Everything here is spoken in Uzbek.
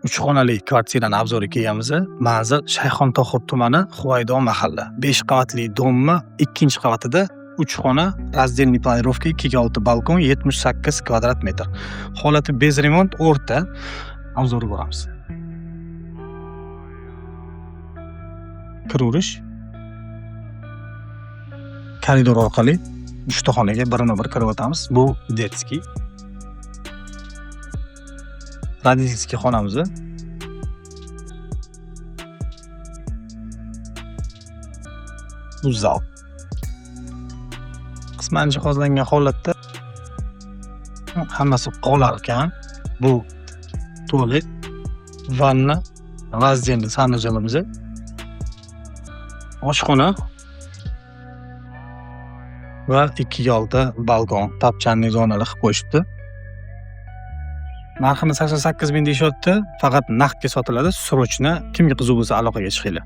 3 xonali kvartirani obzoriga kelganmiz. Manzil Shayxontohur tumani, Huvaydo mahalla. 5 qavatli dommi, 2-qavatida 3 xona, разделный planirovka, 2/6 balkon, 78 kvadrat metr. Holati bez remont, o'rta. Obzorga boramiz. Kiraverish. Koridor orqali 3 ta xonaga birma-bir kirib o'tamiz. Bu detskiy. Родительский xonamiz. Bu zal. Qisman jihozlangan holatda hammasi qolar ekan. Bu tualet, vanna, razделный sanuzalimiz. Oshxona va 2/6 balkon, tapchanli zonali qilib qo'yishibdi. Narxini 88 ming deyishyapti. Faqat naqdga sotiladi. Srochna. Kimga qiziq bo'lsa aloqaga chiqinglar.